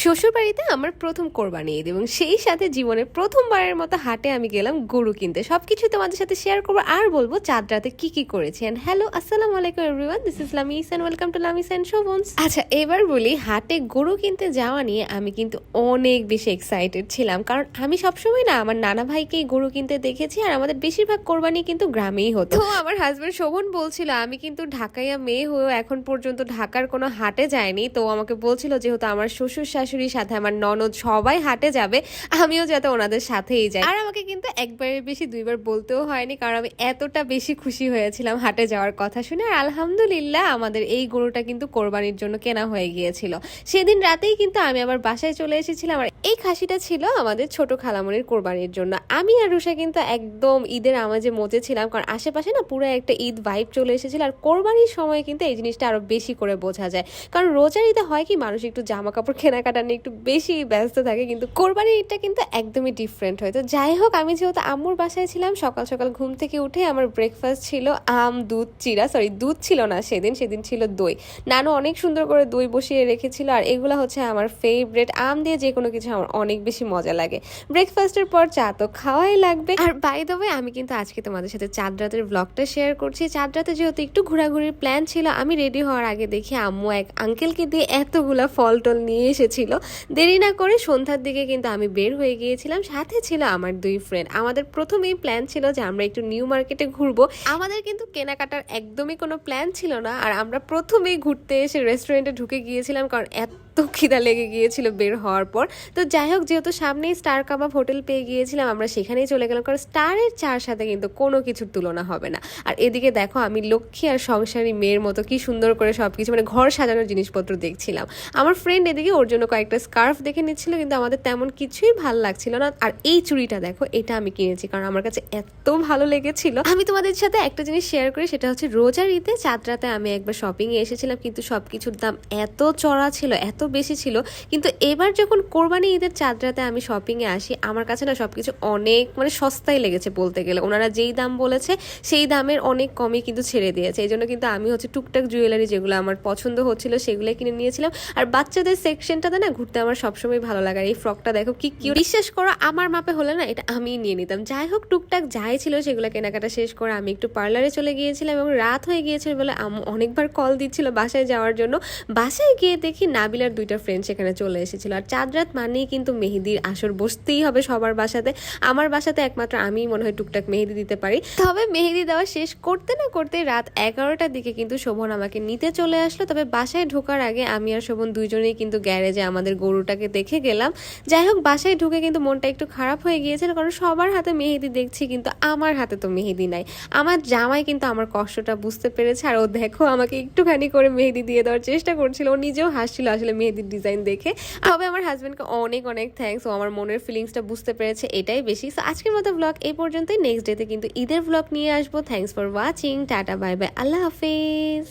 শ্বশুরবাড়িতে আমার প্রথম কোরবানি ঈদ এবং সেই সাথে জীবনের প্রথমবারের মতো হাটে আমি গেলাম গরু কিনতে। সবকিছু তোমাদের সাথে শেয়ার করবো আর বলবো চাঁদ রাতে কি কি করেছি। এন্ড হ্যালো, আসসালামু আলাইকুম everyone, this is Lamis and welcome to Lamis and Shovon's. আচ্ছা, এবার বলি হাটে গরু কিনতে যাওয়া নিয়ে আমি কিন্তু অনেক বেশি এক্সাইটেড ছিলাম, কারণ আমি সবসময় না আমার নানা ভাইকেই গরু কিনতে দেখেছি আর আমাদের বেশিরভাগ কোরবানি কিন্তু গ্রামেই হতো। তো আমার হাজবেন্ড শোভন বলছিল আমি কিন্তু ঢাকাইয়া মেয়ে হয়েও এখন পর্যন্ত ঢাকার কোনো হাটে যায়নি, তো আমাকে বলছিল যেহেতু আমার শ্বশুর শাশুড়ির সাথে আমার ননদ সবাই হাটে যাবে, আমিও যাতে ওনাদের সাথেই যাই। আর আমাকে কিন্তু একবারের বেশি দুইবার বলতেও হয়নি, কারণ আমি এতটা বেশি খুশি হয়েছিলাম হাটে যাওয়ার কথা শুনে। আর আলহামদুলিল্লাহ আমাদের এই গরুটা কিন্তু কোরবানির জন্য কেনা হয়ে গিয়েছিল। সেদিন রাতেই কিন্তু আমি আবার বাসায় চলে এসেছিলাম। আর এই খাসিটা ছিল আমাদের ছোট খালামণির কোরবানির জন্য। আমি আর রুষা কিন্তু একদম ঈদের আমেজে মজেছিলাম, কারণ আশেপাশে না পুরো একটা ঈদ ভাইব চলে এসেছিল। আর কোরবানির সময় কিন্তু এই জিনিসটা আরো বেশি করে বোঝা যায়, কারণ রোজার ঈদে হয় কি মানুষ একটু জামা কাপড় কেনাকাটা নিয়ে একটু বেশি ব্যস্ত থাকে, কিন্তু কোরবানির ঈদটা কিন্তু একদমই ডিফারেন্ট হয়। তো যাই হোক, আমি যেহেতু আম্মুর বাসায় ছিলাম, সকাল সকাল ঘুম থেকে উঠে আমার ব্রেকফাস্ট ছিল আম দুধ চিরা, সরি দুধ ছিল না সেদিন ছিল দই। নানু অনেক সুন্দর করে দই বসিয়ে রেখেছিল, আর এগুলো হচ্ছে আমার ফেভারিট। আম দিয়ে যে কোনো কিছু আমার অনেক বেশি মজা লাগে। ব্রেকফাস্টের পর চা তো খাওয়াই লাগবে। আর বাই দ্য ওয়ে, আমি কিন্তু আজকে তোমাদের সাথে চাঁদ রাতের ব্লগটা শেয়ার করছি। চাঁদ রাতে যেহেতু একটু ঘোরাঘুরির প্ল্যান ছিল, আমি রেডি হওয়ার আগে দেখি আম্মু এক আঙ্কেলকে দিয়ে এতগুলা ফল টল নিয়ে এসেছিল। দেরি না করে সন্ধ্যার দিকে কিন্তু আমি বের হয়ে গিয়েছিলাম, সাথে ছিল আমার দুই ফ্রেন্ড। আমাদের প্রথমেই প্ল্যান ছিল যে আমরা একটু নিউ মার্কেটে ঘুরবো। আমাদের কিন্তু কেনাকাটার একদমই কোনো প্ল্যান ছিল না, আর আমরা প্রথমেই ঘুরতে এসে রেস্টুরেন্টে ঢুকে গিয়েছিলাম, কারণ এত খিদা লেগে গিয়েছিল বের হওয়ার পর। তো যাই হোক, যেহেতু সামনেই স্টার কাবাব হোটেল পেয়ে গিয়েছিলাম, আমরা সেখানেই চলে গেলাম, কারণ স্টারের চার সাথে কিন্তু কোনো কিছুর তুলনা হবে না। আর এদিকে দেখো, আমি লক্ষ্মী আর সংসারী মেয়ের মতো কি সুন্দর করে সবকিছু মানে ঘর সাজানোর জিনিসপত্র দেখছিলাম। আমার ফ্রেন্ড এদিকে ওর জন্য কয়েকটা স্কার্ফ দেখে নিচ্ছিল, কিন্তু আমাদের তেমন কিছুই ভালো লাগছিল না। আর এই চুড়িটা দেখো, এটা আমি কিনেছি কারণ আমার কাছে এত ভালো লেগেছিল। আমি তোমাদের সাথে একটা জিনিস শেয়ার করি, সেটা হচ্ছে রোজার ঈদে চাঁদ রাতে আমি একবার শপিং এ এসেছিলাম, কিন্তু সবকিছুর দাম এত চড়া ছিল, এত বেশি ছিল। কিন্তু এবার যখন কোরবানি ঈদের চাঁদ রাতে আমি শপিং এ আসি, আমার কাছে না সবকিছু অনেক মানে সস্তায় লেগেছে বলতে গেলে। ওনারা যেই দাম বলেছে সেই দামের অনেক কমই কিন্তু ছেড়ে দিয়েছে। এই জন্য কিন্তু আমি হচ্ছে টুকটাক জুয়েলারি যেগুলো আমার পছন্দ হচ্ছিল সেগুলো কিনে নিয়েছিলাম। আর বাচ্চাদের সেকশনটাতে না ঘুরতে আমার সবসময় ভালো লাগে। আর এই ফ্রকটা দেখো কি কিউট, বিশ্বাস করো আমার মাপে হলে না এটা আমি নিয়ে নিতাম। যাই হোক, টুকটাক যাই ছিল সেগুলো কেনাকাটা শেষ করে আমি একটু পার্লারে চলে গিয়েছিলাম, এবং রাত হয়ে গিয়েছিল বলে অনেকবার কল দিচ্ছিল বাসায় যাওয়ার জন্য। বাসায় গিয়ে দেখি নাবিলার দুইটা ফ্রেন্ড সেখানে চলে এসেছিল। আর চাঁদ রাত মানেই কিন্তু মেহেদির আসর বসতেই হবে সবার বাসাতে। আমার বাসাতে একমাত্র আমি মনে হয় টুকটাক মেহেদি দিতে পারি। তবে মেহেদি দেওয়া শেষ করতে না করতে রাত 11টার দিকে কিন্তু শোভন আমাকে নিতে চলে আসলো। তবে বাসায় ঢোকার আগে আমি আর শোভন দুইজনেই কিন্তু গ্যারেজে আমাদের গরুটাকে দেখে গেলাম। যাই হোক, বাসায় ঢুকে কিন্তু মনটা একটু খারাপ হয়ে গিয়েছিল, কারণ সবার হাতে মেহেদি দেখছি কিন্তু আমার হাতে তো মেহেদি নাই। আমার জামাই কিন্তু আমার কষ্টটা বুঝতে পেরেছে, আর ও দেখো আমাকে একটুখানি করে মেহেদি দিয়ে দেওয়ার চেষ্টা করছিল। ও নিজেও হাসছিল আসলে মেহেদির ডিজাইন দেখে। তবে আমার হাজবেন্ডকে অনেক অনেক থ্যাঙ্কস, ও আমার মনের ফিলিংসটা বুঝতে পেরেছে, এটাই বেশি। সো আজকের মতো ব্লগ এই পর্যন্তই। নেক্সট ডেতে কিন্তু ঈদের ব্লগ নিয়ে আসবো। Thanks for watching, tata, bye bye, Allah Hafiz.